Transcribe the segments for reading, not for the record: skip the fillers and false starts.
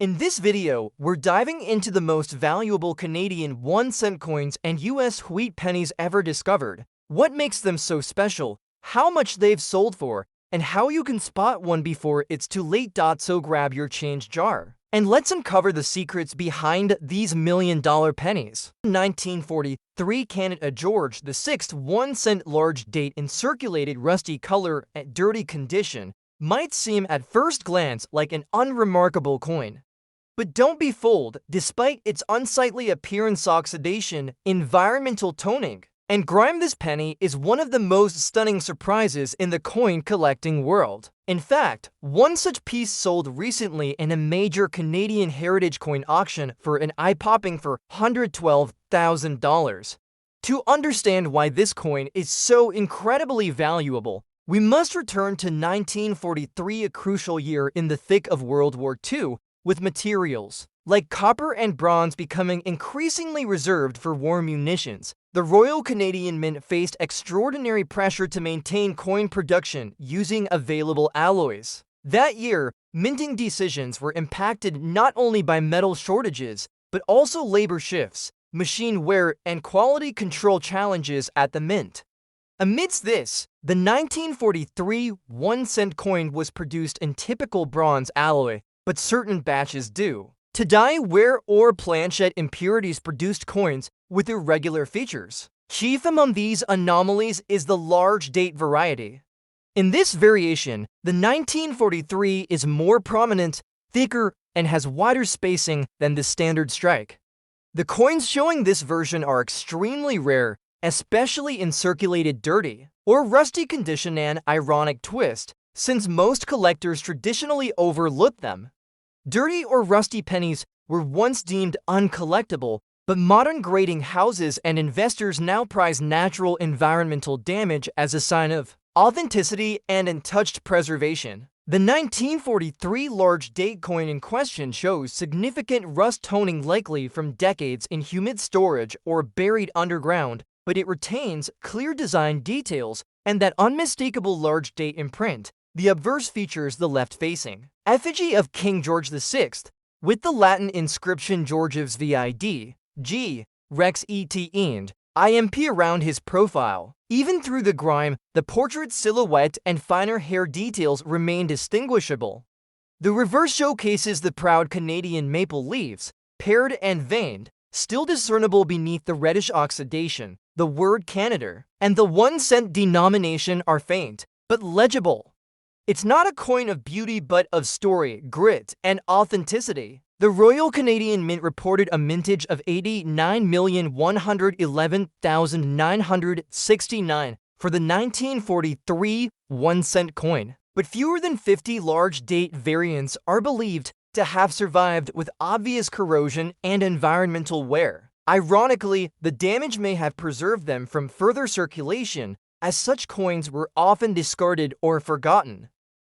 In this video, we're diving into the most valuable Canadian 1-cent coins and US wheat pennies ever discovered, what makes them so special, how much they've sold for, and how you can spot one before it's too late. So grab your change jar. And let's uncover the secrets behind these million-dollar pennies. 1943 Canada George VI 1-cent large date in circulated rusty color and dirty condition might seem at first glance like an unremarkable coin. But don't be fooled, despite its unsightly appearance, oxidation, environmental toning, and grime, this penny is one of the most stunning surprises in the coin collecting world. In fact, one such piece sold recently in a major Canadian heritage coin auction for an eye-popping $112,000. To understand why this coin is so incredibly valuable, we must return to 1943, a crucial year in the thick of World War II, with materials like copper and bronze becoming increasingly reserved for war munitions. The Royal Canadian Mint faced extraordinary pressure to maintain coin production using available alloys. That year, minting decisions were impacted not only by metal shortages, but also labor shifts, machine wear, and quality control challenges at the mint. Amidst this, the 1943 1-cent coin was produced in typical bronze alloy, but certain batches do. To dye, wear, or planchet impurities produced coins with irregular features. Chief among these anomalies is the large date variety. In this variation, the 1943 is more prominent, thicker, and has wider spacing than the standard strike. The coins showing this version are extremely rare, especially in circulated dirty or rusty condition, an ironic twist, since most collectors traditionally overlook them. Dirty or rusty pennies were once deemed uncollectible, but modern grading houses and investors now prize natural environmental damage as a sign of authenticity and untouched preservation. The 1943 large date coin in question shows significant rust toning, likely from decades in humid storage or buried underground, but it retains clear design details and that unmistakable large date imprint. The obverse features the left-facing effigy of King George VI, with the Latin inscription Georgius vid. G. Rex et ind. Imp around his profile. Even through the grime, the portrait silhouette and finer hair details remain distinguishable. The reverse showcases the proud Canadian maple leaves, paired and veined, still discernible beneath the reddish oxidation. The word Canada and the 1-cent denomination are faint, but legible. It's not a coin of beauty but of story, grit, and authenticity. The Royal Canadian Mint reported a mintage of 89,111,969 for the 1943 1-cent coin, but fewer than 50 large date variants are believed to have survived with obvious corrosion and environmental wear. Ironically, the damage may have preserved them from further circulation, as such coins were often discarded or forgotten.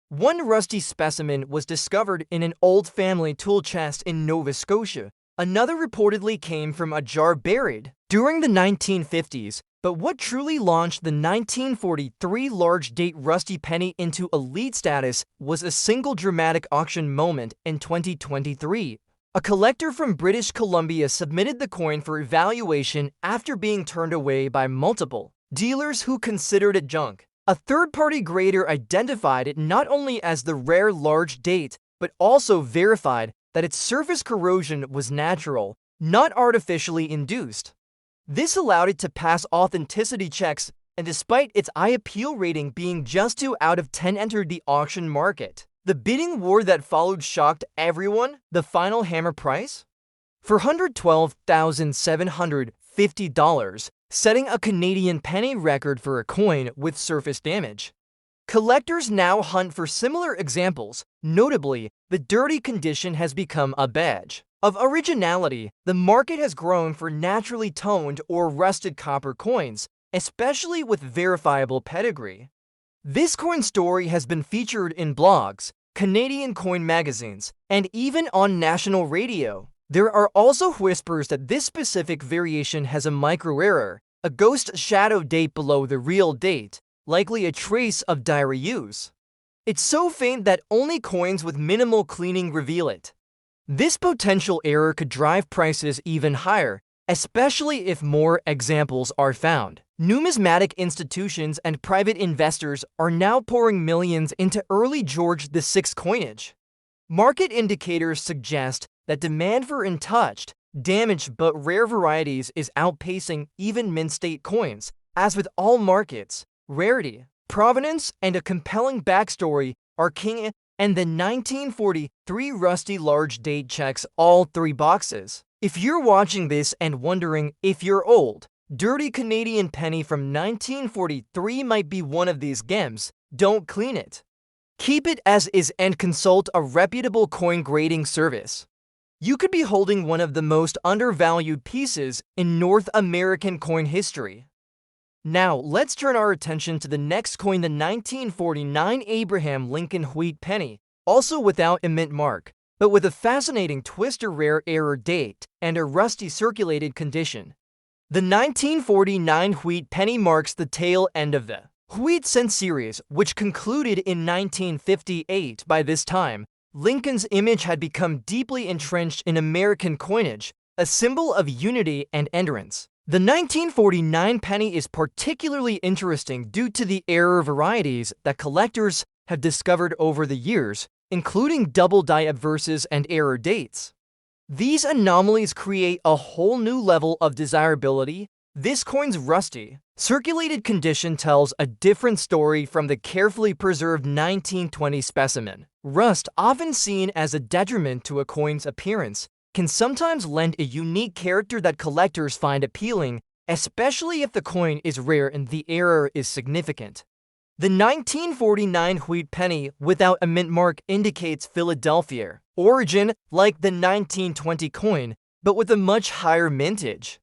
One rusty specimen was discovered in an old family tool chest in Nova Scotia. Another reportedly came from a jar buried during the 1950s. But what truly launched the 1943 large date rusty penny into elite status was a single dramatic auction moment in 2023. A collector from British Columbia submitted the coin for evaluation after being turned away by multiple dealers who considered it junk. A third-party grader identified it not only as the rare large date, but also verified that its surface corrosion was natural, not artificially induced. This allowed it to pass authenticity checks, and despite its high appeal rating being just 2 out of 10 entered the auction market. The bidding war that followed shocked everyone. The final hammer price? $412,750, setting a Canadian penny record for a coin with surface damage. Collectors now hunt for similar examples. Notably, the dirty condition has become a badge of originality. The market has grown for naturally toned or rusted copper coins, especially with verifiable pedigree. This coin story has been featured in blogs, Canadian coin magazines, and even on national radio. There are also whispers that this specific variation has a micro-error, a ghost shadow date below the real date, likely a trace of diary use. It's so faint that only coins with minimal cleaning reveal it. This potential error could drive prices even higher, especially if more examples are found. Numismatic institutions and private investors are now pouring millions into early George VI coinage. Market indicators suggest that demand for untouched, damaged but rare varieties is outpacing even mint-state coins. As with all markets, rarity, provenance, and a compelling backstory are king, and the 1943 Rusty large date checks all three boxes. If you're watching this and wondering if your old, dirty Canadian penny from 1943 might be one of these gems, don't clean it. Keep it as is and consult a reputable coin grading service. You could be holding one of the most undervalued pieces in North American coin history. Now, let's turn our attention to the next coin, the 1949 Abraham Lincoln wheat penny, also without a mint mark, but with a fascinating twist or rare error date and a rusty circulated condition. The 1949 wheat penny marks the tail end of the wheat cent series, which concluded in 1958. By this time, Lincoln's image had become deeply entrenched in American coinage, a symbol of unity and endurance. The 1949 penny is particularly interesting due to the error varieties that collectors have discovered over the years, including double die obverses and error dates. These anomalies create a whole new level of desirability. This coin's rusty, circulated condition tells a different story from the carefully preserved 1920 specimen. Rust, often seen as a detriment to a coin's appearance, can sometimes lend a unique character that collectors find appealing, especially if the coin is rare and the error is significant. The 1949 wheat penny without a mint mark indicates Philadelphia origin, like the 1920 coin, but with a much higher mintage.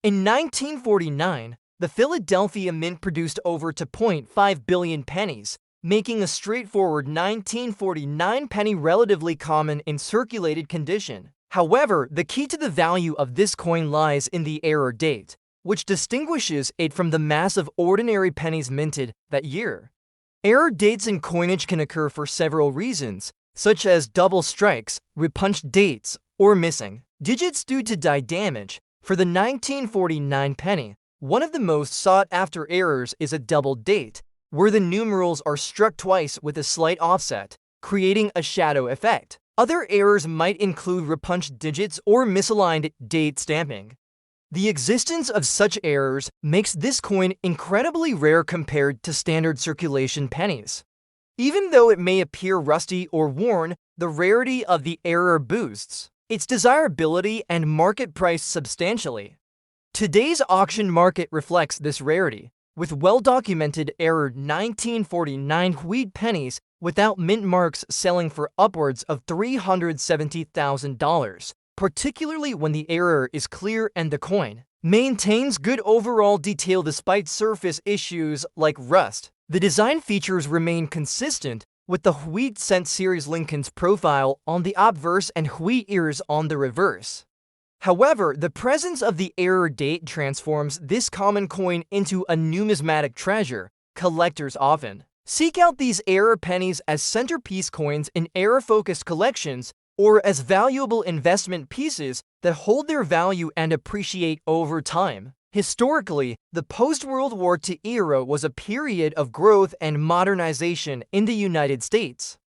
In 1949, the Philadelphia Mint produced over 2.5 billion pennies, making a straightforward 1949 penny relatively common in circulated condition. However, the key to the value of this coin lies in the error date, which distinguishes it from the mass of ordinary pennies minted that year. Error dates in coinage can occur for several reasons, such as double strikes, repunched dates, or missing digits due to die damage. For the 1949 penny, one of the most sought-after errors is a double date, where the numerals are struck twice with a slight offset, creating a shadow effect. Other errors might include repunched digits or misaligned date stamping. The existence of such errors makes this coin incredibly rare compared to standard circulation pennies. Even though it may appear rusty or worn, the rarity of the error boosts its desirability and market price substantially. Today's auction market reflects this rarity, with well-documented error 1949 wheat pennies without mint marks selling for upwards of $370,000, particularly when the error is clear and the coin maintains good overall detail despite surface issues like rust. The design features remain consistent, with the wheat cent series Lincoln's profile on the obverse and wheat ears on the reverse. However, the presence of the error date transforms this common coin into a numismatic treasure. Collectors often seek out these error pennies as centerpiece coins in error-focused collections or as valuable investment pieces that hold their value and appreciate over time. Historically, the post-World War II era was a period of growth and modernization in the United States.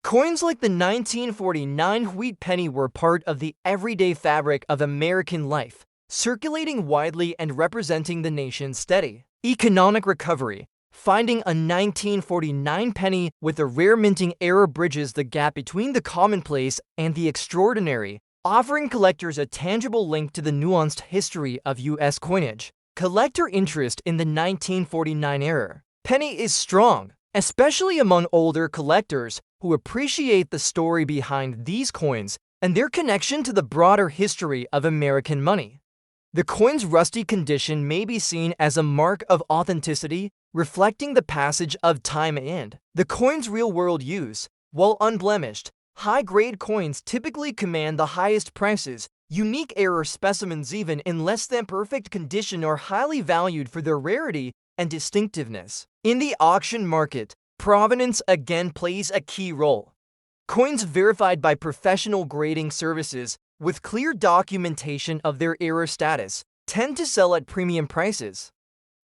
Coins like the 1949 wheat penny were part of the everyday fabric of American life, circulating widely and representing the nation's steady economic recovery. Finding a 1949 penny with a rare minting error bridges the gap between the commonplace and the extraordinary, offering collectors a tangible link to the nuanced history of U.S. coinage. Collector interest in the 1949 era penny is strong, especially among older collectors who appreciate the story behind these coins and their connection to the broader history of American money. The coin's rusty condition may be seen as a mark of authenticity, reflecting the passage of time and the coin's real-world use. While unblemished, high-grade coins typically command the highest prices. Unique error specimens, even in less than perfect condition, are highly valued for their rarity and distinctiveness. In the auction market, provenance again plays a key role. Coins verified by professional grading services with clear documentation of their era status tend to sell at premium prices.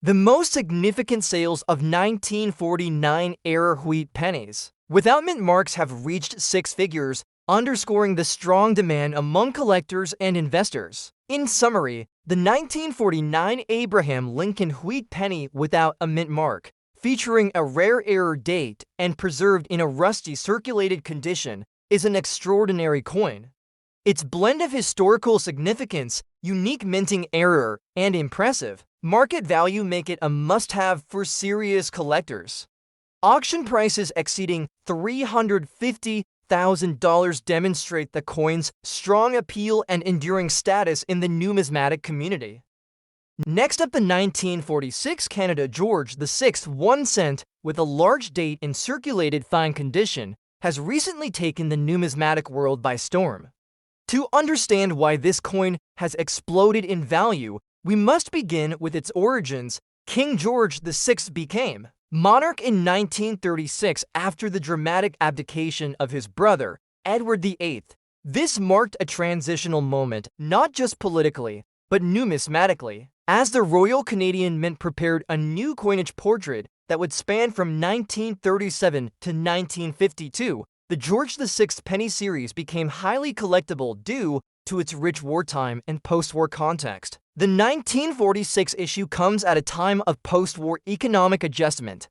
The most significant sales of 1949 era wheat pennies without mint marks have reached six figures, underscoring the strong demand among collectors and investors. In summary, the 1949 Abraham Lincoln wheat penny without a mint mark, featuring a rare era date and preserved in a rusty circulated condition, is an extraordinary coin. Its blend of historical significance, unique minting error, and impressive market value make it a must-have for serious collectors. Auction prices exceeding $350,000 demonstrate the coin's strong appeal and enduring status in the numismatic community. Next up, the 1946 Canada George VI 1 cent with a large date in circulated fine condition has recently taken the numismatic world by storm. To understand why this coin has exploded in value, we must begin with its origins. King George VI became monarch in 1936 after the dramatic abdication of his brother, Edward VIII. This marked a transitional moment, not just politically, but numismatically, as the Royal Canadian Mint prepared a new coinage portrait that would span from 1937 to 1952. The George VI penny series became highly collectible due to its rich wartime and post-war context. The 1946 issue comes at a time of post-war economic adjustment.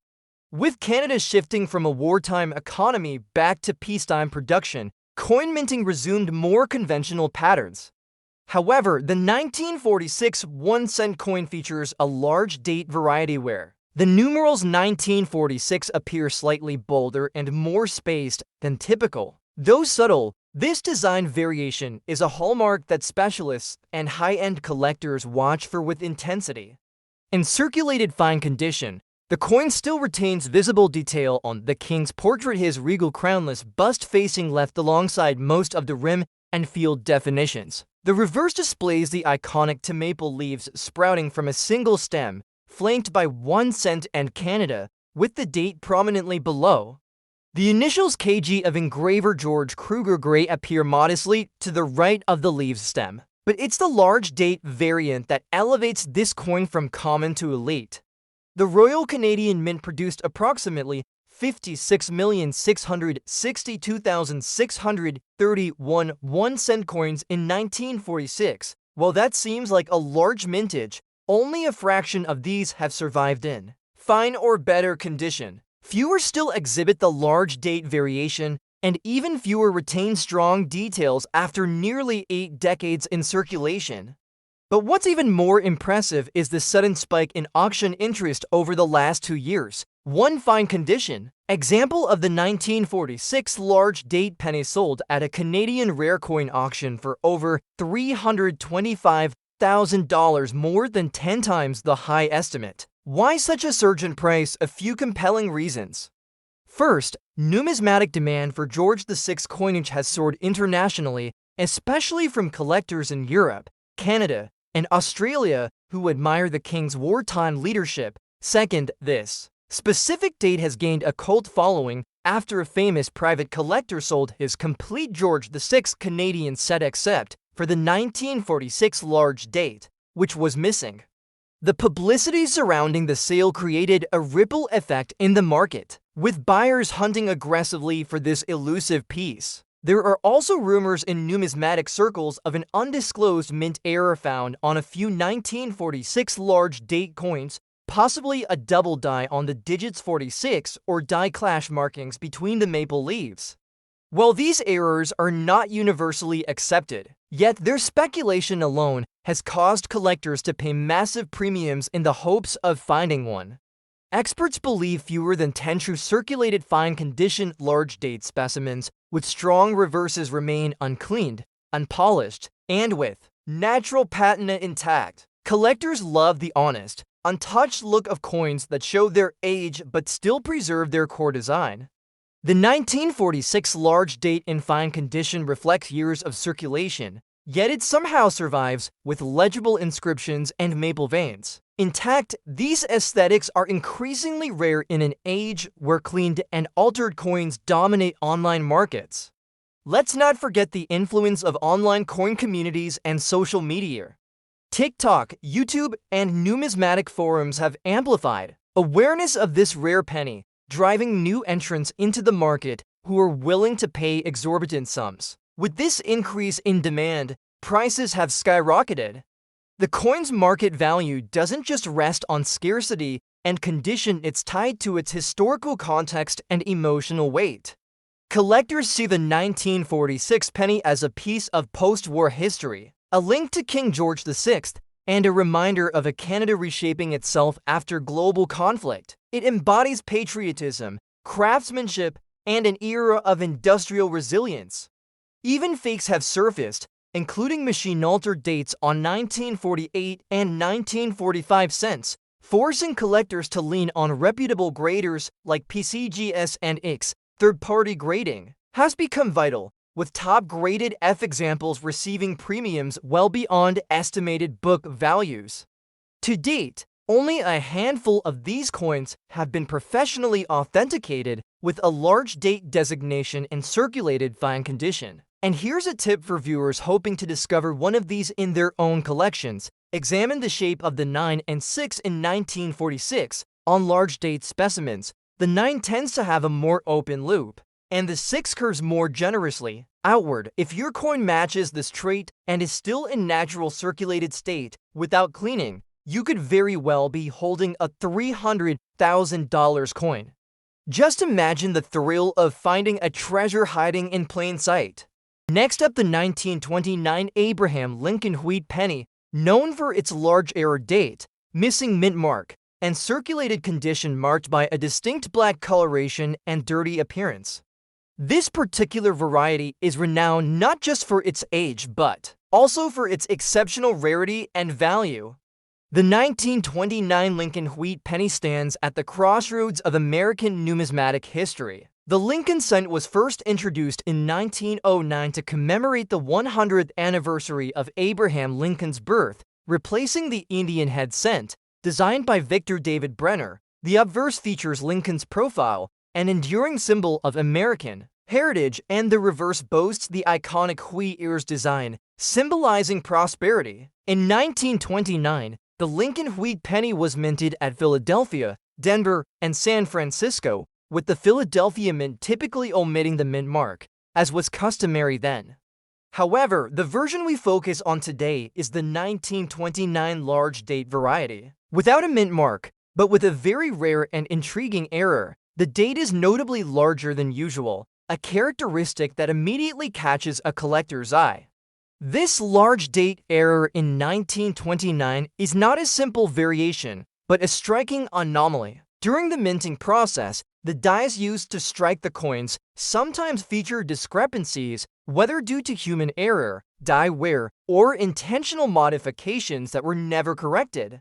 With Canada shifting from a wartime economy back to peacetime production, coin minting resumed more conventional patterns. However, the 1946 1 cent coin features a large date variety where the numerals 1946 appear slightly bolder and more spaced than typical. Though subtle, this design variation is a hallmark that specialists and high-end collectors watch for with intensity. In circulated fine condition, the coin still retains visible detail on the king's portrait, his regal crownless bust facing left alongside most of the rim and field definitions. The reverse displays the iconic maple leaves sprouting from a single stem, flanked by 1 cent and Canada, with the date prominently below. The initials KG of engraver George Kruger Gray appear modestly to the right of the leaves stem, but it's the large date variant that elevates this coin from common to elite. The Royal Canadian Mint produced approximately 56,662,631 1 cent coins in 1946. While that seems like a large mintage, only a fraction of these have survived in fine or better condition. Fewer still exhibit the large date variation, and even fewer retain strong details after nearly 8 decades in circulation. But what's even more impressive is the sudden spike in auction interest over the last 2 years. One fine condition example of the 1946 large date penny sold at a Canadian rare coin auction for over $325,000, more than 10 times the high estimate. Why such a surge in price? A few compelling reasons. First, numismatic demand for George VI coinage has soared internationally, especially from collectors in Europe, Canada, and Australia who admire the king's wartime leadership. Second, this specific date has gained a cult following after a famous private collector sold his complete George VI Canadian set except for the 1946 large date, which was missing. The publicity surrounding the sale created a ripple effect in the market, with buyers hunting aggressively for this elusive piece. There are also rumors in numismatic circles of an undisclosed mint error found on a few 1946 large date coins, possibly a double die on the digits 46 or die clash markings between the maple leaves. While these errors are not universally accepted, yet their speculation alone has caused collectors to pay massive premiums in the hopes of finding one. Experts believe fewer than 10 true circulated fine condition large date specimens with strong reverses remain uncleaned, unpolished, and with natural patina intact. Collectors love the honest, untouched look of coins that show their age but still preserve their core design. The 1946 large date in fine condition reflects years of circulation, yet it somehow survives with legible inscriptions and maple veins. intact, these aesthetics are increasingly rare in an age where cleaned and altered coins dominate online markets. Let's not forget the influence of online coin communities and social media. TikTok, YouTube, and numismatic forums have amplified awareness of this rare penny, driving new entrants into the market who are willing to pay exorbitant sums. With this increase in demand, prices have skyrocketed. The coin's market value doesn't just rest on scarcity and condition, it's tied to its historical context and emotional weight. Collectors see the 1946 penny as a piece of post-war history, a link to King George VI, and a reminder of a Canada reshaping itself after global conflict. It embodies patriotism, craftsmanship, and an era of industrial resilience. Even fakes have surfaced, including machine-altered dates on 1948 and 1945 cents, forcing collectors to lean on reputable graders like PCGS and IX. Third-party grading has become vital, with top-graded F examples receiving premiums well beyond estimated book values. To date, only a handful of these coins have been professionally authenticated with a large date designation in circulated fine condition. And here's a tip for viewers hoping to discover one of these in their own collections. Examine the shape of the 9 and 6 in 1946 on large date specimens. The 9 tends to have a more open loop, and the 6 curves more generously outward. If your coin matches this trait and is still in natural circulated state without cleaning, you could very well be holding a $300,000 coin. Just imagine the thrill of finding a treasure hiding in plain sight. Next up, the 1929 Abraham Lincoln Wheat penny, known for its large error date, missing mint mark, and circulated condition marked by a distinct black coloration and dirty appearance. This particular variety is renowned not just for its age, but also for its exceptional rarity and value. The 1929 Lincoln Wheat penny stands at the crossroads of American numismatic history. The Lincoln cent was first introduced in 1909 to commemorate the 100th anniversary of Abraham Lincoln's birth, replacing the Indian head cent, designed by Victor David Brenner. The obverse features Lincoln's profile, an enduring symbol of American heritage, and the reverse boasts the iconic wheat ears design, symbolizing prosperity. In 1929, the Lincoln Wheat penny was minted at Philadelphia, Denver, and San Francisco, with the Philadelphia Mint typically omitting the mint mark, as was customary then. However, the version we focus on today is the 1929 large date variety. Without a mint mark, but with a very rare and intriguing error, the date is notably larger than usual, a characteristic that immediately catches a collector's eye. This large date error in 1929 is not a simple variation, but a striking anomaly. During the minting process, the dies used to strike the coins sometimes feature discrepancies, whether due to human error, die wear, or intentional modifications that were never corrected.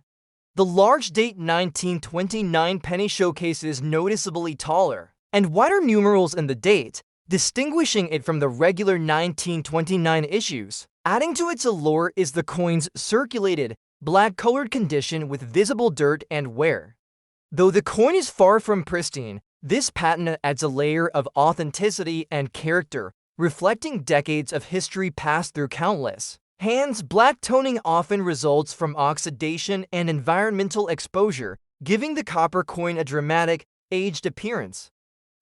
The large date 1929 penny showcases noticeably taller and wider numerals in the date, distinguishing it from the regular 1929 issues. Adding to its allure is the coin's circulated, black-colored condition with visible dirt and wear. Though the coin is far from pristine, this patina adds a layer of authenticity and character, reflecting decades of history passed through countless hands. Black toning often results from oxidation and environmental exposure, giving the copper coin a dramatic, aged appearance.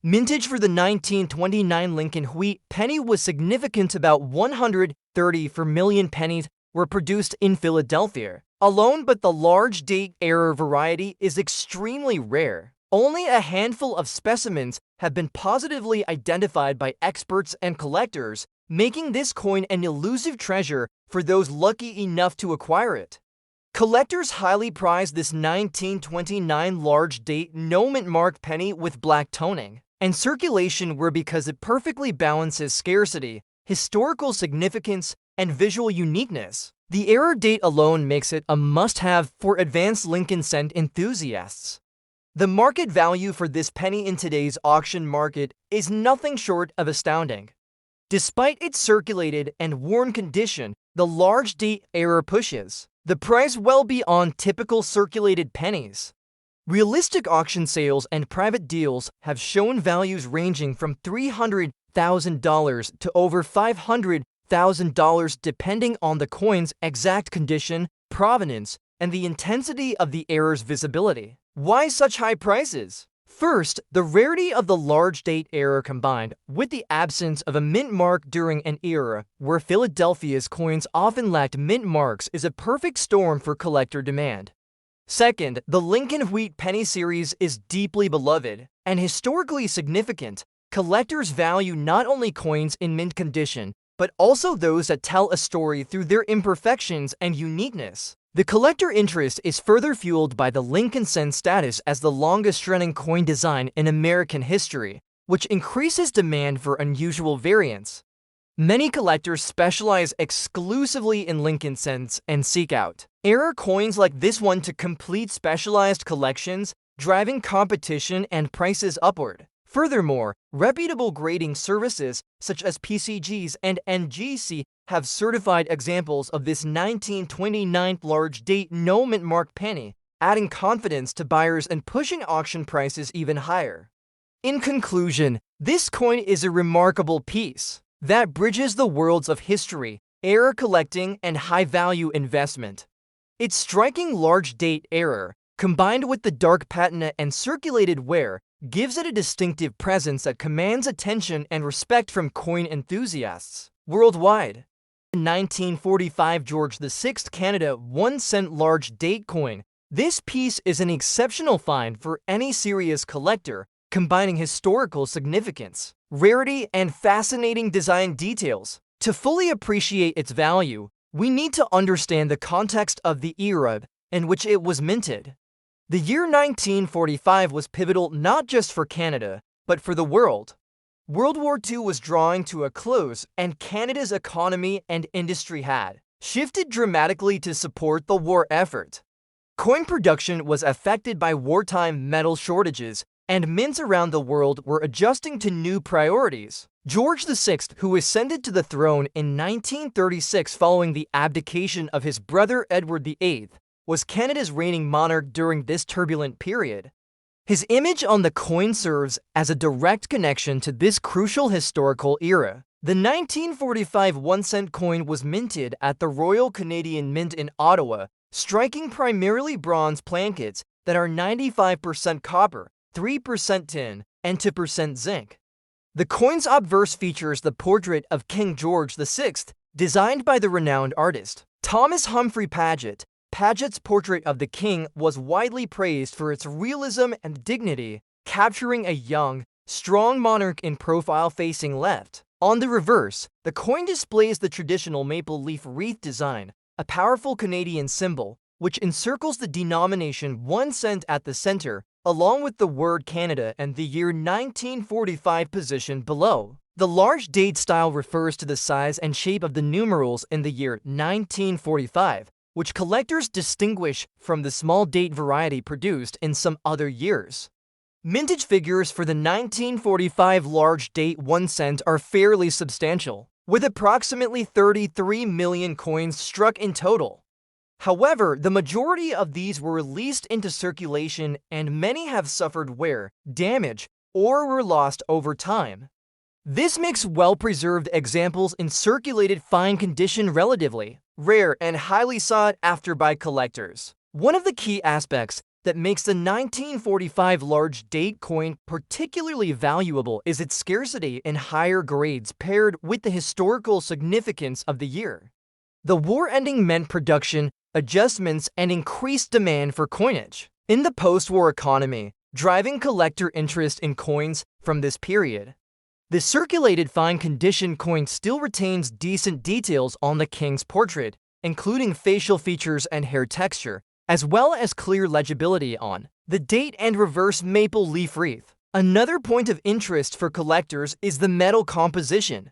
Mintage for the 1929 Lincoln Wheat penny was significant. About 130 million pennies were produced in Philadelphia alone, but the large date error variety is extremely rare. Only a handful of specimens have been positively identified by experts and collectors, making this coin an elusive treasure for those lucky enough to acquire it. Collectors highly prize this 1929 large date no mint mark penny with black toning and circulation wear because it perfectly balances scarcity, historical significance, and visual uniqueness. The error date alone makes it a must-have for advanced Lincoln cent enthusiasts. The market value for this penny in today's auction market is nothing short of astounding. Despite its circulated and worn condition, the large date error pushes the price well beyond typical circulated pennies. Realistic auction sales and private deals have shown values ranging from $300,000 to over $500,000 depending on the coin's exact condition, provenance, and the intensity of the error's visibility. Why such high prices? First, the rarity of the large date error combined with the absence of a mint mark during an era where Philadelphia's coins often lacked mint marks is a perfect storm for collector demand. Second, the Lincoln Wheat Penny series is deeply beloved and historically significant. Collectors value not only coins in mint condition, but also those that tell a story through their imperfections and uniqueness. The collector interest is further fueled by the Lincoln cent status as the longest-running coin design in American history, which increases demand for unusual variants. Many collectors specialize exclusively in Lincoln cents and seek out error coins like this one to complete specialized collections, driving competition and prices upward. Furthermore, reputable grading services such as PCGs and NGC have certified examples of this 1929 large date no mint mark penny, adding confidence to buyers and pushing auction prices even higher. In conclusion, this coin is a remarkable piece that bridges the worlds of history, error collecting, and high-value investment. Its striking large date error, combined with the dark patina and circulated wear, gives it a distinctive presence that commands attention and respect from coin enthusiasts worldwide. The 1945 George VI Canada 1 cent large date coin. This piece is an exceptional find for any serious collector, combining historical significance, rarity, and fascinating design details. To fully appreciate its value, we need to understand the context of the era in which it was minted. The year 1945 was pivotal not just for Canada, but for the world. World War II was drawing to a close, and Canada's economy and industry had shifted dramatically to support the war effort. Coin production was affected by wartime metal shortages, and mints around the world were adjusting to new priorities. George VI, who ascended to the throne in 1936 following the abdication of his brother Edward VIII, was Canada's reigning monarch during this turbulent period. His image on the coin serves as a direct connection to this crucial historical era. The 1945 1-cent coin was minted at the Royal Canadian Mint in Ottawa, striking primarily bronze plankets that are 95% copper, 3% tin, and 2% zinc. The coin's obverse features the portrait of King George VI, designed by the renowned artist Thomas Humphrey Paget. Paget's portrait of the king was widely praised for its realism and dignity, capturing a young, strong monarch in profile facing left. On the reverse, the coin displays the traditional maple leaf wreath design, a powerful Canadian symbol, which encircles the denomination 1 cent at the center, along with the word Canada and the year 1945 positioned below. The large date style refers to the size and shape of the numerals in the year 1945, which collectors distinguish from the small date variety produced in some other years. Mintage figures for the 1945 large date 1 cent are fairly substantial, with approximately 33 million coins struck in total. However, the majority of these were released into circulation and many have suffered wear, damage, or were lost over time. This makes well-preserved examples in circulated fine condition relatively rare and highly sought after by collectors. One of the key aspects that makes the 1945 large date coin particularly valuable is its scarcity in higher grades paired with the historical significance of the year. The war-ending meant production, adjustments, and increased demand for coinage in the post-war economy, driving collector interest in coins from this period. The circulated fine condition coin still retains decent details on the king's portrait, including facial features and hair texture, as well as clear legibility on the date and reverse maple leaf wreath. Another point of interest for collectors is the metal composition.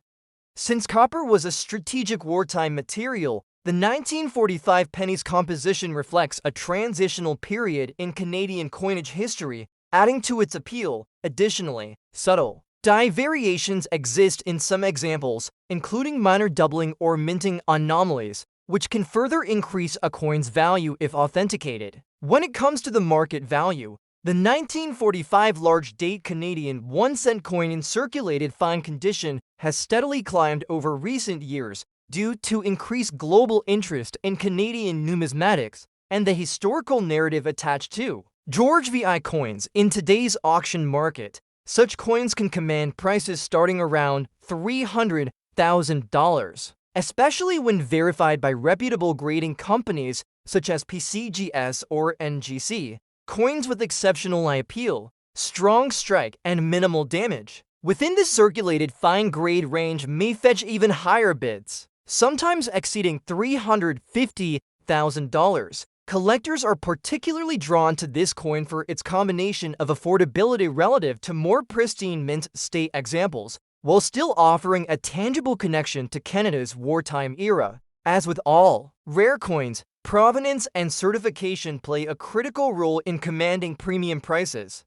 Since copper was a strategic wartime material, the 1945 penny's composition reflects a transitional period in Canadian coinage history, adding to its appeal. Additionally, subtle die variations exist in some examples, including minor doubling or minting anomalies, which can further increase a coin's value if authenticated. When it comes to the market value, the 1945 large date Canadian 1-cent coin in circulated fine condition has steadily climbed over recent years due to increased global interest in Canadian numismatics and the historical narrative attached to George VI coins. In today's auction market, such coins can command prices starting around $300,000, especially when verified by reputable grading companies such as PCGS or NGC. Coins with exceptional eye appeal, strong strike, and minimal damage within the circulated fine grade range may fetch even higher bids, sometimes exceeding $350,000. Collectors are particularly drawn to this coin for its combination of affordability relative to more pristine mint state examples, while still offering a tangible connection to Canada's wartime era. As with all rare coins, provenance and certification play a critical role in commanding premium prices.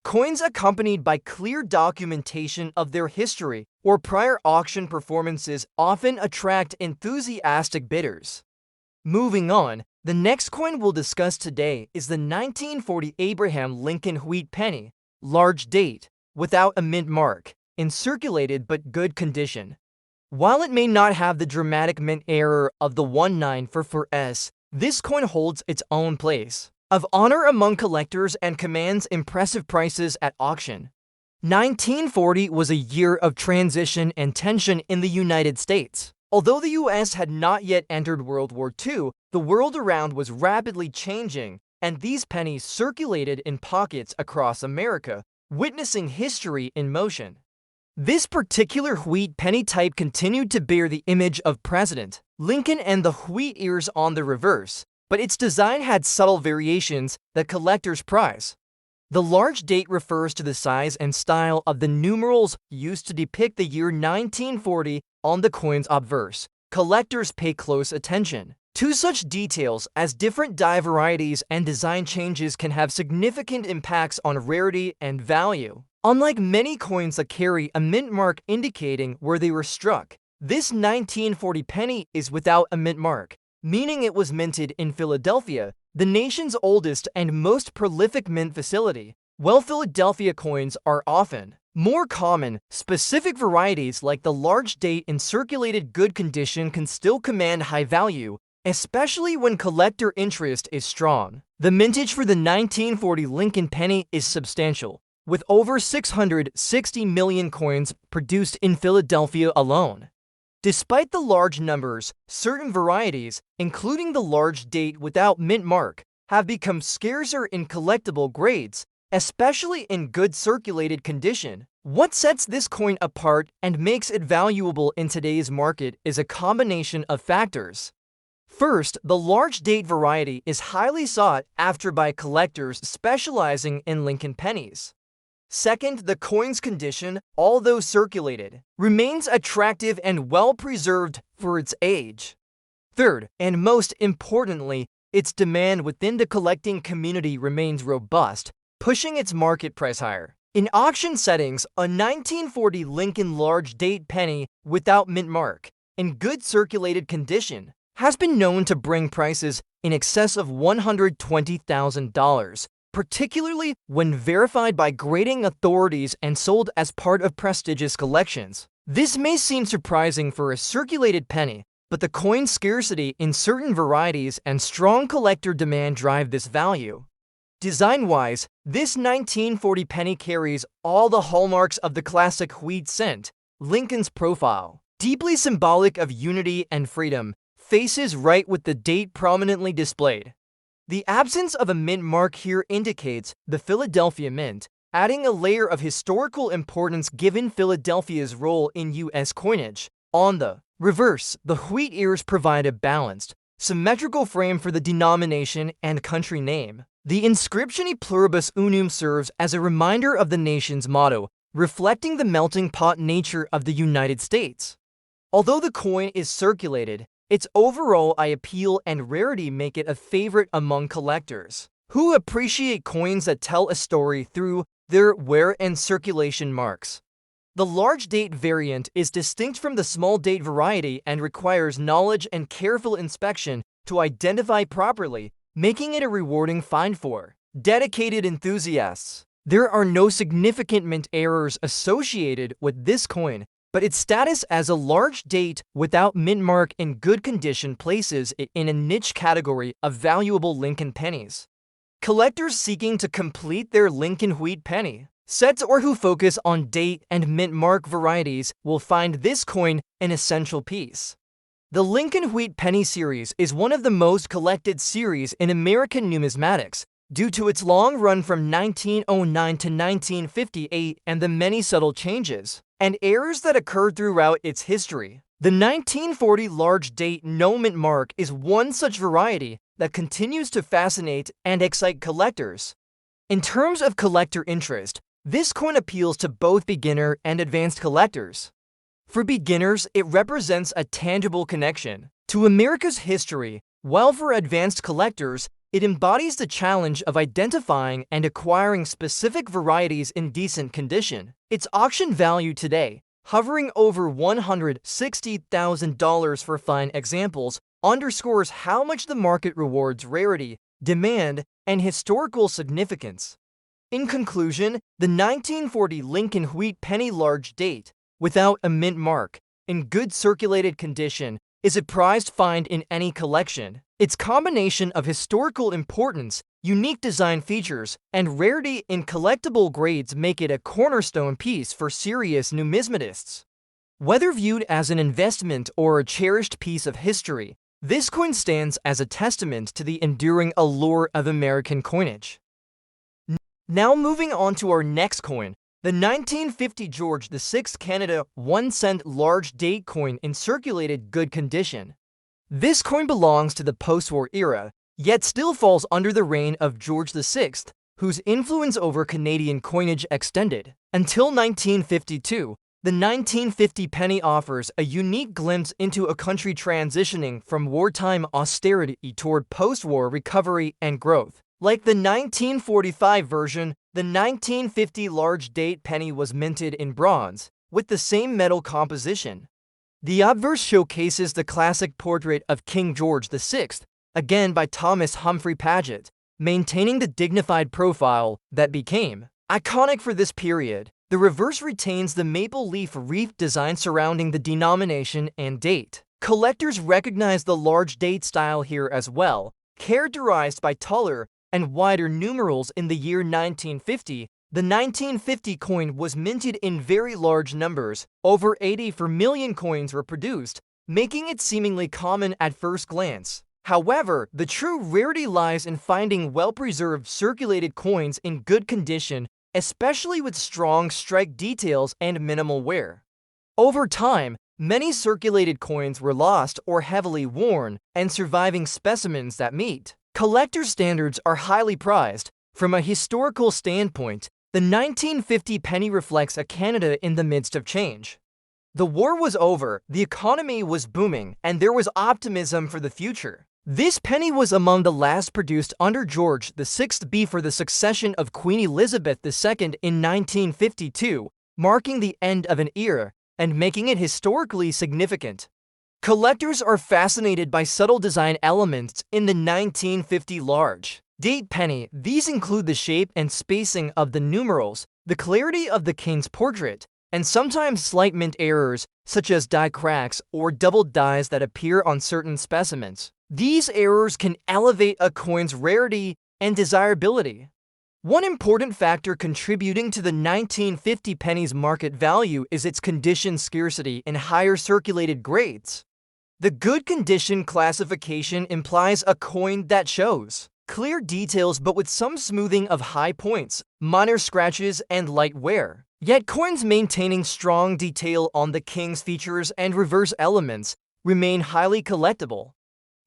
Coins accompanied by clear documentation of their history or prior auction performances often attract enthusiastic bidders. Moving on, the next coin we'll discuss today is the 1940 Abraham Lincoln wheat penny, large date, without a mint mark, in circulated but good condition. While it may not have the dramatic mint error of the 1944S, this coin holds its own place of honor among collectors and commands impressive prices at auction. 1940 was a year of transition and tension in the United States. Although the US had not yet entered World War II, the world around was rapidly changing, and these pennies circulated in pockets across America, witnessing history in motion. This particular wheat penny type continued to bear the image of President Lincoln and the wheat ears on the reverse, but its design had subtle variations that collectors prize. The large date refers to the size and style of the numerals used to depict the year 1940 on the coin's obverse. Collectors pay close attention to such details as different die varieties and design changes can have significant impacts on rarity and value. Unlike many coins that carry a mint mark indicating where they were struck, this 1940 penny is without a mint mark, meaning it was minted in Philadelphia, the nation's oldest and most prolific mint facility. While Philadelphia coins are often more common, specific varieties like the large date in circulated good condition can still command high value, especially when collector interest is strong. The mintage for the 1940 Lincoln penny is substantial, with over 660 million coins produced in Philadelphia alone. Despite the large numbers, certain varieties, including the large date without mint mark, have become scarcer in collectible grades, especially in good circulated condition. What sets this coin apart and makes it valuable in today's market is a combination of factors. First, the large date variety is highly sought after by collectors specializing in Lincoln pennies. Second, the coin's condition, although circulated, remains attractive and well-preserved for its age. Third, and most importantly, its demand within the collecting community remains robust, pushing its market price higher. In auction settings, a 1940 Lincoln large date penny without mint mark, in good circulated condition, has been known to bring prices in excess of $120,000. Particularly when verified by grading authorities and sold as part of prestigious collections. This may seem surprising for a circulated penny, but the coin's scarcity in certain varieties and strong collector demand drive this value. Design-wise, this 1940 penny carries all the hallmarks of the classic wheat cent. Lincoln's profile, deeply symbolic of unity and freedom, faces right with the date prominently displayed. The absence of a mint mark here indicates the Philadelphia Mint, adding a layer of historical importance given Philadelphia's role in U.S. coinage. On the reverse, the wheat ears provide a balanced, symmetrical frame for the denomination and country name. The inscription E Pluribus Unum serves as a reminder of the nation's motto, reflecting the melting pot nature of the United States. Although the coin is circulated, its overall eye appeal and rarity make it a favorite among collectors, who appreciate coins that tell a story through their wear and circulation marks. The large date variant is distinct from the small date variety and requires knowledge and careful inspection to identify properly, making it a rewarding find for dedicated enthusiasts. There are no significant mint errors associated with this coin, but its status as a large date without mint mark in good condition places it in a niche category of valuable Lincoln pennies. Collectors seeking to complete their Lincoln wheat penny sets or who focus on date and mint mark varieties will find this coin an essential piece. The Lincoln Wheat Penny series is one of the most collected series in American numismatics due to its long run from 1909 to 1958 and the many subtle changes and errors that occurred throughout its history. The 1940 large date no mint mark is one such variety that continues to fascinate and excite collectors. In terms of collector interest, this coin appeals to both beginner and advanced collectors. For beginners, it represents a tangible connection to America's history, while for advanced collectors, it embodies the challenge of identifying and acquiring specific varieties in decent condition. Its auction value today, hovering over $160,000 for fine examples, underscores how much the market rewards rarity, demand, and historical significance. In conclusion, the 1940 Lincoln Wheat Penny large date, without a mint mark, in good circulated condition, is a prized find in any collection. Its combination of historical importance, unique design features, and rarity in collectible grades make it a cornerstone piece for serious numismatists. Whether viewed as an investment or a cherished piece of history, this coin stands as a testament to the enduring allure of American coinage. Now moving on to our next coin, the 1950 George VI Canada 1-cent large date coin in circulated good condition. This coin belongs to the post-war era, yet still falls under the reign of George VI, whose influence over Canadian coinage extended. Until 1952, the 1950 penny offers a unique glimpse into a country transitioning from wartime austerity toward post-war recovery and growth. Like the 1945 version, the 1950 large date penny was minted in bronze, with the same metal composition. The obverse showcases the classic portrait of King George VI, again by Thomas Humphrey Paget, maintaining the dignified profile that became iconic for this period. The reverse retains the maple leaf wreath design surrounding the denomination and date. Collectors recognize the large date style here as well, characterized by taller and wider numerals. In the year 1950, the 1950 coin was minted in very large numbers. Over 84 million coins were produced, making it seemingly common at first glance. However, the true rarity lies in finding well-preserved circulated coins in good condition, especially with strong strike details and minimal wear. Over time, many circulated coins were lost or heavily worn, and surviving specimens that meet collector standards are highly prized. From a historical standpoint, the 1950 penny reflects a Canada in the midst of change. The war was over, the economy was booming, and there was optimism for the future. This penny was among the last produced under George VI before the succession of Queen Elizabeth II in 1952, marking the end of an era and making it historically significant. Collectors are fascinated by subtle design elements in the 1950 large date penny. These include the shape and spacing of the numerals, the clarity of the king's portrait, and sometimes slight mint errors such as die cracks or doubled dies that appear on certain specimens. These errors can elevate a coin's rarity and desirability. One important factor contributing to the 1950 penny's market value is its condition scarcity in higher circulated grades. The good condition classification implies a coin that shows clear details but with some smoothing of high points, minor scratches, and light wear. Yet coins maintaining strong detail on the king's features and reverse elements remain highly collectible.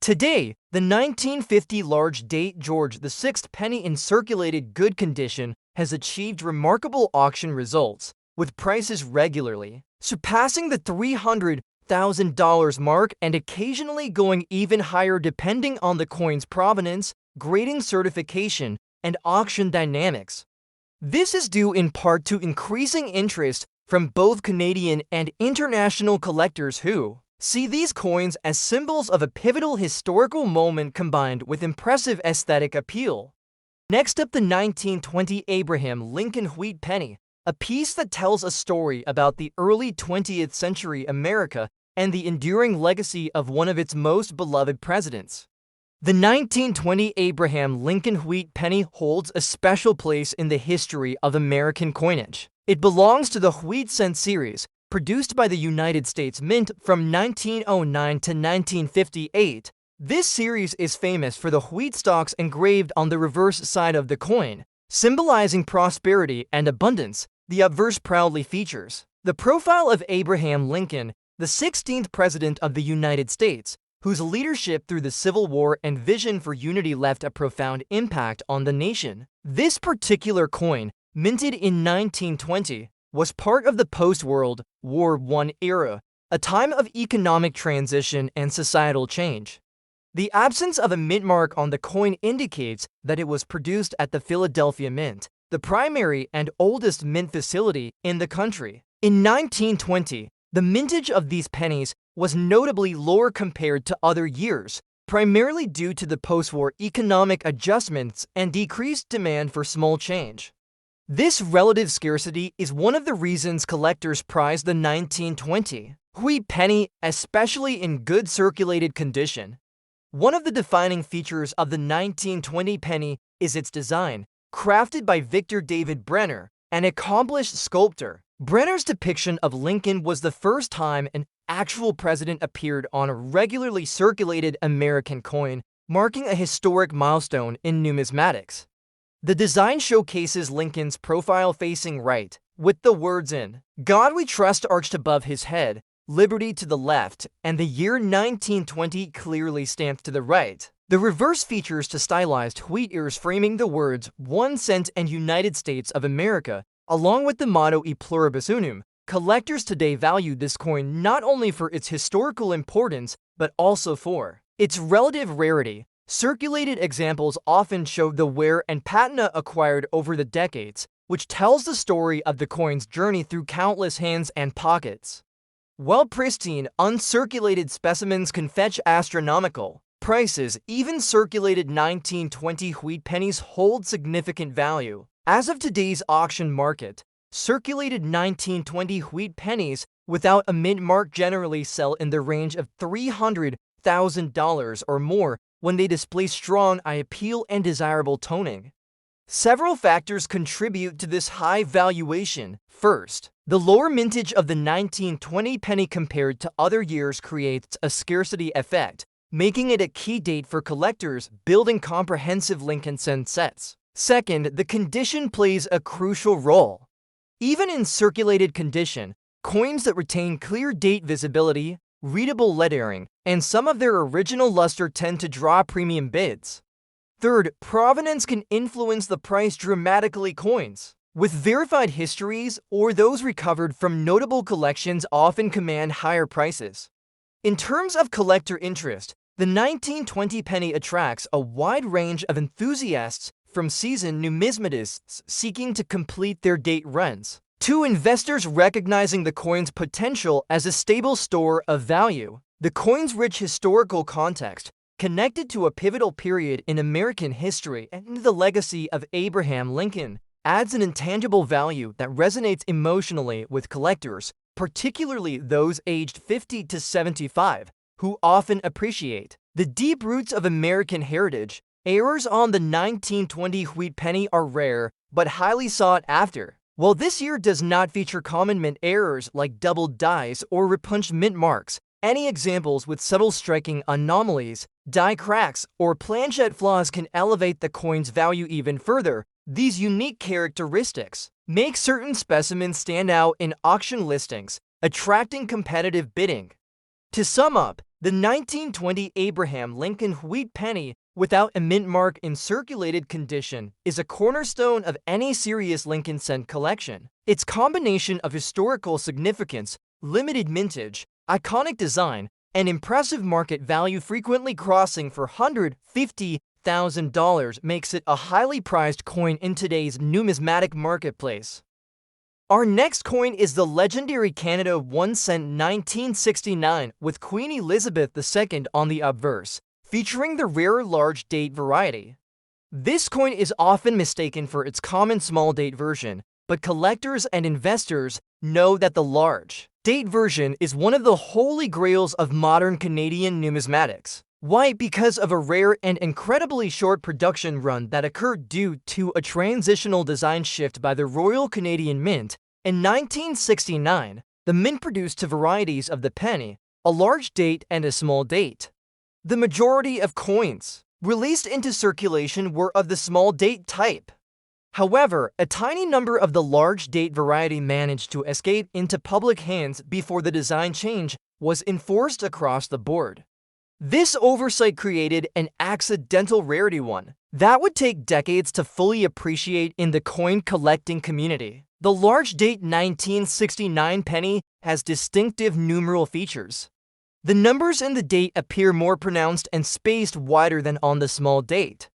Today, the 1950 large date George VI penny in circulated good condition has achieved remarkable auction results, with prices regularly surpassing the $300,000 mark and occasionally going even higher depending on the coin's provenance, grading certification, and auction dynamics. This is due in part to increasing interest from both Canadian and international collectors who see these coins as symbols of a pivotal historical moment combined with impressive aesthetic appeal. Next up, the 1920 Abraham Lincoln Wheat Penny, a piece that tells a story about the early 20th century America and the enduring legacy of one of its most beloved presidents. The 1920 Abraham Lincoln Wheat Penny holds a special place in the history of American coinage. It belongs to the Wheat Cent series, produced by the United States Mint from 1909 to 1958. This series is famous for the wheat stalks engraved on the reverse side of the coin, symbolizing prosperity and abundance. The obverse proudly features the profile of Abraham Lincoln, the 16th President of the United States, whose leadership through the Civil War and vision for unity left a profound impact on the nation. This particular coin, minted in 1920, was part of the post-World War I era, a time of economic transition and societal change. The absence of a mint mark on the coin indicates that it was produced at the Philadelphia Mint, the primary and oldest mint facility in the country. In 1920, the mintage of these pennies was notably lower compared to other years, primarily due to the post-war economic adjustments and decreased demand for small change. This relative scarcity is one of the reasons collectors prize the 1920 wheat penny, especially in good circulated condition. One of the defining features of the 1920 penny is its design, crafted by Victor David Brenner, an accomplished sculptor. Brenner's depiction of Lincoln was the first time an actual president appeared on a regularly circulated American coin, marking a historic milestone in numismatics. The design showcases Lincoln's profile facing right, with the words "In God We Trust" arched above his head, liberty to the left, and the year 1920 clearly stamped to the right. The reverse features to stylized wheat ears framing the words 1 cent and United States of America, along with the motto E pluribus unum. Collectors today value this coin not only for its historical importance, but also for its relative rarity. Circulated examples often show the wear and patina acquired over the decades, which tells the story of the coin's journey through countless hands and pockets. While pristine, uncirculated specimens can fetch astronomical prices, even circulated 1920 wheat pennies hold significant value. As of today's auction market, circulated 1920 wheat pennies without a mint mark generally sell in the range of $300,000 or more when they display strong eye appeal and desirable toning. Several factors contribute to this high valuation. First, the lower mintage of the 1920 penny compared to other years creates a scarcity effect, making it a key date for collectors building comprehensive Lincoln Cent sets. Second, the condition plays a crucial role. Even in circulated condition, coins that retain clear date visibility, readable lettering, and some of their original luster tend to draw premium bids. Third, provenance can influence the price dramatically. Coins with verified histories or those recovered from notable collections often command higher prices. In terms of collector interest, the 1920 penny attracts a wide range of enthusiasts, from seasoned numismatists seeking to complete their date runs, to investors recognizing the coin's potential as a stable store of value. The coin's rich historical context, connected to a pivotal period in American history and the legacy of Abraham Lincoln, adds an intangible value that resonates emotionally with collectors, particularly those aged 50 to 75, who often appreciate the deep roots of American heritage. Errors on the 1920 wheat penny are rare, but highly sought after. While this year does not feature common mint errors like doubled dies or repunched mint marks, any examples with subtle striking anomalies, die cracks, or planchette flaws can elevate the coin's value even further. These unique characteristics make certain specimens stand out in auction listings, attracting competitive bidding. To sum up, the 1920 Abraham Lincoln Wheat Penny, without a mint mark in circulated condition, is a cornerstone of any serious Lincoln Cent collection. Its combination of historical significance, limited mintage, iconic design, and impressive market value, frequently crossing for $150,000, makes it a highly prized coin in today's numismatic marketplace. Our next coin is the legendary Canada 1 cent 1969 with Queen Elizabeth II on the obverse, featuring the rare large date variety. This coin is often mistaken for its common small date version, but collectors and investors know that the large date version is one of the holy grails of modern Canadian numismatics. Why? Because of a rare and incredibly short production run that occurred due to a transitional design shift by the Royal Canadian Mint. In 1969, the Mint produced two varieties of the penny, a large date and a small date. The majority of coins released into circulation were of the small date type. However, a tiny number of the large date variety managed to escape into public hands before the design change was enforced across the board. This oversight created an accidental rarity one that would take decades to fully appreciate in the coin collecting community. The large date 1969 penny has distinctive numeral features. The numbers in the date appear more pronounced and spaced wider than on the small date.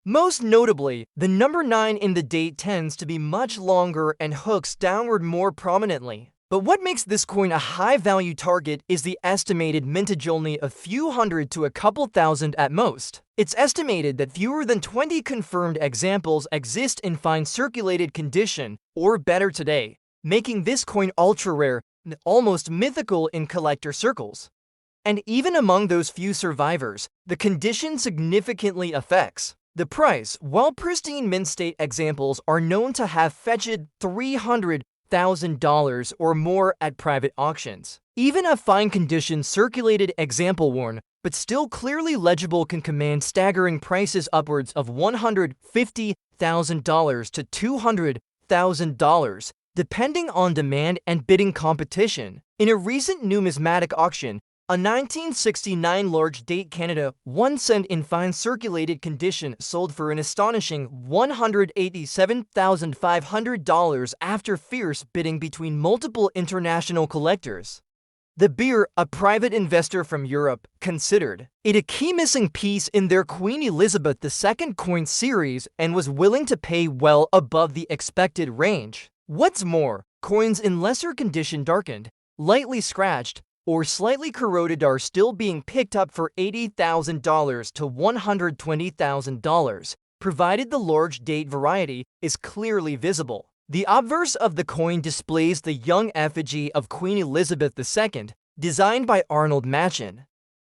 Most notably, the number 9 in the date tends to be much longer and hooks downward more prominently. But what makes this coin a high-value target is the estimated mintage only a few hundred to a couple thousand at most. It's estimated that fewer than 20 confirmed examples exist in fine circulated condition, or better today, making this coin ultra-rare and almost mythical in collector circles. And even among those few survivors, the condition significantly affects the price. While pristine mint state examples are known to have fetched $300,000 or more at private auctions, even a fine condition circulated example worn but still clearly legible can command staggering prices upwards of $150,000 to $200,000, depending on demand and bidding competition. In a recent numismatic auction, a 1969 large date Canada 1 cent in fine circulated condition sold for an astonishing $187,500 after fierce bidding between multiple international collectors. The Beer, a private investor from Europe, considered it a key missing piece in their Queen Elizabeth II coin series and was willing to pay well above the expected range. What's more, coins in lesser condition darkened, lightly scratched, or slightly corroded are still being picked up for $80,000 to $120,000, provided the large date variety is clearly visible. The obverse of the coin displays the young effigy of Queen Elizabeth II, designed by Arnold Machen.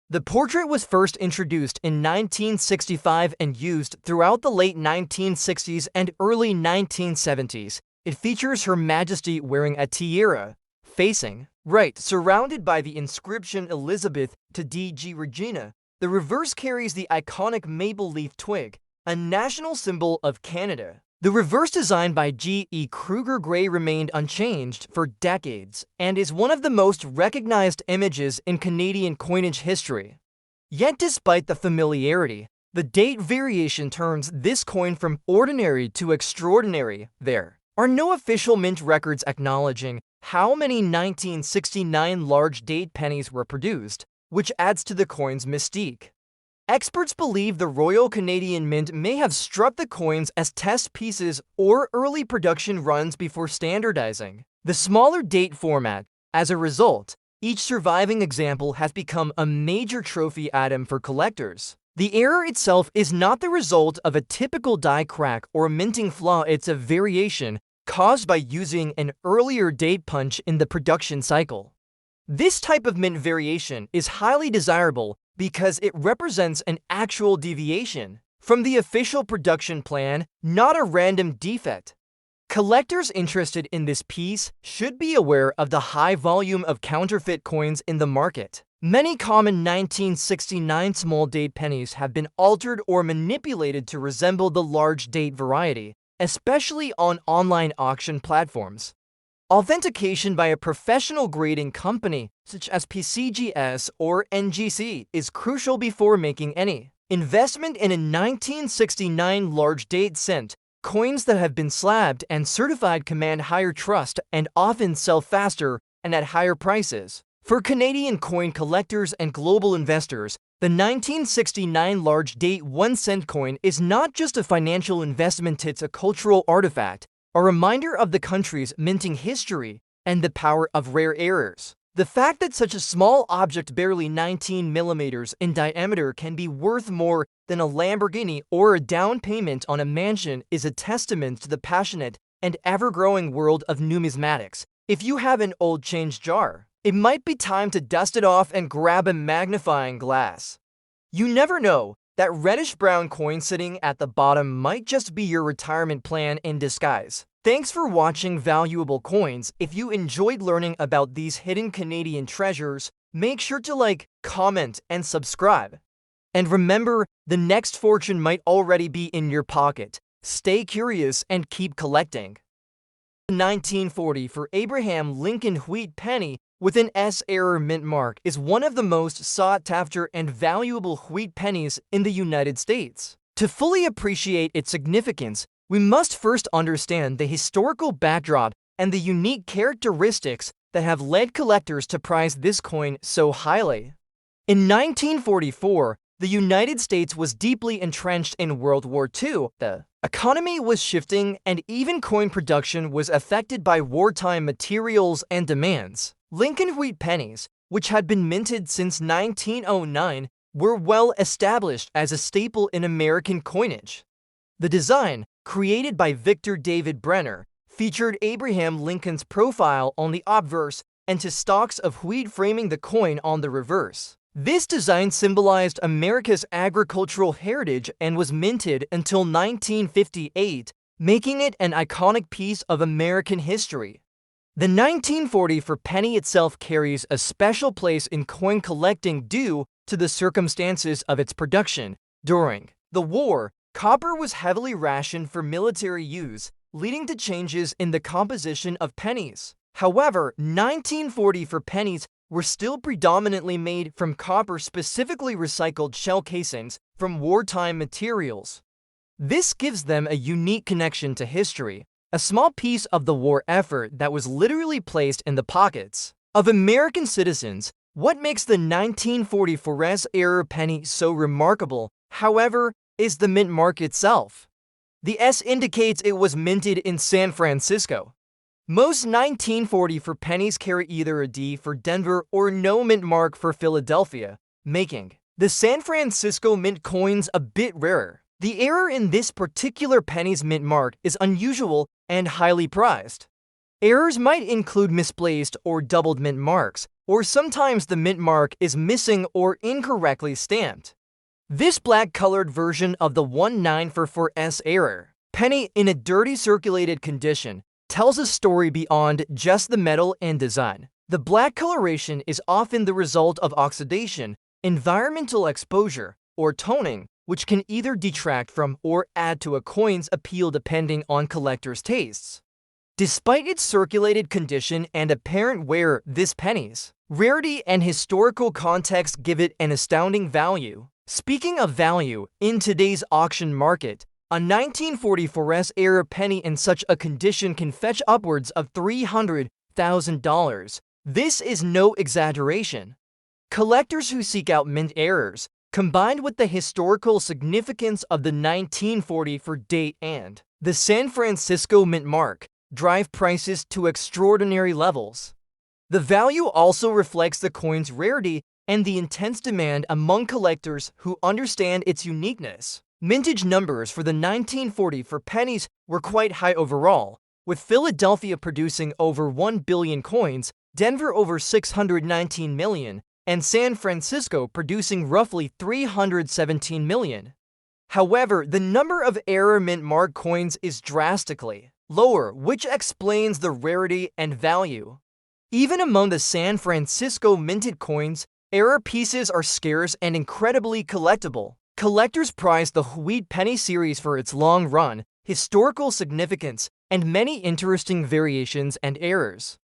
The portrait was first introduced in 1965 and used throughout the late 1960s and early 1970s. It features Her Majesty wearing a tiara, facing right, surrounded by the inscription Elizabeth to D.G. Regina. The reverse carries the iconic maple leaf twig, a national symbol of Canada. The reverse design by G.E. Kruger Gray remained unchanged for decades and is one of the most recognized images in Canadian coinage history. Yet despite the familiarity, the date variation turns this coin from ordinary to extraordinary. There are no official mint records acknowledging how many 1969 large date pennies were produced, which adds to the coin's mystique. Experts believe the Royal Canadian Mint may have struck the coins as test pieces or early production runs before standardizing the smaller date format. As a result, each surviving example has become a major trophy item for collectors. The error itself is not the result of a typical die crack or minting flaw, it's a variation caused by using an earlier date punch in the production cycle. This type of mint variation is highly desirable because it represents an actual deviation from the official production plan, not a random defect. Collectors interested in this piece should be aware of the high volume of counterfeit coins in the market. Many common 1969 small date pennies have been altered or manipulated to resemble the large date variety, especially on online auction platforms. Authentication by a professional grading company, such as PCGS or NGC, is crucial before making any investment in a 1969 large date cent. Coins that have been slabbed and certified command higher trust and often sell faster and at higher prices. For Canadian coin collectors and global investors, the 1969 large date 1 cent coin is not just a financial investment, it's a cultural artifact. a reminder of the country's minting history and the power of rare errors. The fact that such a small object, barely 19 millimeters in diameter, can be worth more than a Lamborghini or a down payment on a mansion is a testament to the passionate and ever-growing world of numismatics. If you have an old change jar, it might be time to dust it off and grab a magnifying glass. You never know, that reddish-brown coin sitting at the bottom might just be your retirement plan in disguise. Thanks for watching Valuable Coins. If you enjoyed learning about these hidden Canadian treasures, make sure to like, comment, and subscribe. And remember, the next fortune might already be in your pocket. Stay curious and keep collecting. 1940 for Abraham Lincoln wheat penny with an S error mint mark is one of the most sought-after and valuable wheat pennies in the United States. To fully appreciate its significance, we must first understand the historical backdrop and the unique characteristics that have led collectors to prize this coin so highly. In 1944, the United States was deeply entrenched in World War II. The economy was shifting, and even coin production was affected by wartime materials and demands. Lincoln wheat pennies, which had been minted since 1909, were well established as a staple in American coinage. The design, created by Victor David Brenner, featured Abraham Lincoln's profile on the obverse and two stalks of wheat framing the coin on the reverse. This design symbolized America's agricultural heritage and was minted until 1958, making it an iconic piece of American history. The 1944 penny itself carries a special place in coin collecting due to the circumstances of its production. During the war, copper was heavily rationed for military use, leading to changes in the composition of pennies. However, 1944 pennies were still predominantly made from copper, specifically recycled shell casings from wartime materials. This gives them a unique connection to history, a small piece of the war effort that was literally placed in the pockets of American citizens. What makes the 1944 era penny so remarkable, however, is the mint mark itself. The S indicates it was minted in San Francisco. Most 1944 pennies carry either a D for Denver or no mint mark for Philadelphia, making the San Francisco mint coins a bit rarer. The error in this particular penny's mint mark is unusual and highly prized. Errors might include misplaced or doubled mint marks, or sometimes the mint mark is missing or incorrectly stamped. This black-colored version of the 1944 error penny in a dirty circulated condition tells a story beyond just the metal and design. The black coloration is often the result of oxidation, environmental exposure, or toning, which can either detract from or add to a coin's appeal depending on collectors' tastes. Despite its circulated condition and apparent wear, this penny's rarity and historical context give it an astounding value. Speaking of value, in today's auction market, a 1944 era penny in such a condition can fetch upwards of $300,000. This is no exaggeration. Collectors who seek out mint errors, combined with the historical significance of the 1944 date and the San Francisco mint mark, drive prices to extraordinary levels. The value also reflects the coin's rarity and the intense demand among collectors who understand its uniqueness. Mintage numbers for the 1944 pennies were quite high overall, with Philadelphia producing over 1 billion coins, Denver over 619 million, and San Francisco producing roughly 317 million. However, the number of error mint mark coins is drastically lower, which explains the rarity and value. Even among the San Francisco minted coins, error pieces are scarce and incredibly collectible. Collectors prize the wheat penny series for its long run, historical significance, and many interesting variations and errors.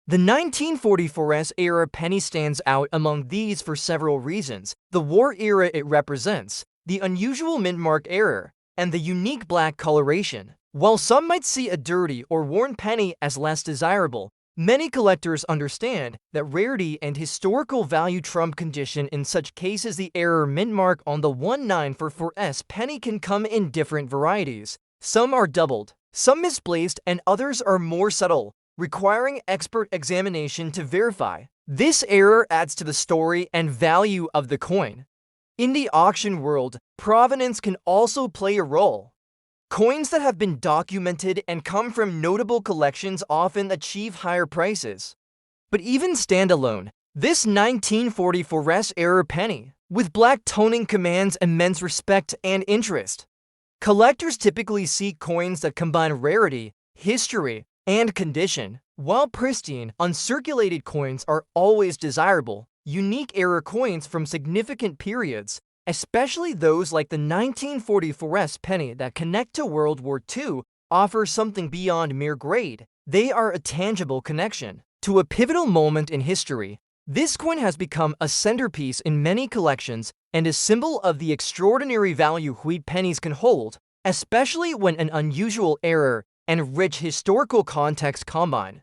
The 1944 era penny stands out among these for several reasons: the war era it represents, the unusual mint mark error, and the unique black coloration. While some might see a dirty or worn penny as less desirable, many collectors understand that rarity and historical value trump condition. In such cases, the error mint mark on the 1944 penny can come in different varieties. Some are doubled, Some misplaced and others are more subtle, requiring expert examination to verify. This error adds to the story and value of the coin. In the auction world, provenance can also play a role. Coins that have been documented and come from notable collections often achieve higher prices. But even standalone, this 1944-era penny, with black toning, commands immense respect and interest. Collectors typically seek coins that combine rarity, history, and condition. While pristine, uncirculated coins are always desirable, unique era coins from significant periods, especially those like the 1944 penny that connect to World War II, offer something beyond mere grade. They are a tangible connection to a pivotal moment in history. This coin has become a centerpiece in many collections and a symbol of the extraordinary value wheat pennies can hold, especially when an unusual era and rich historical context combine.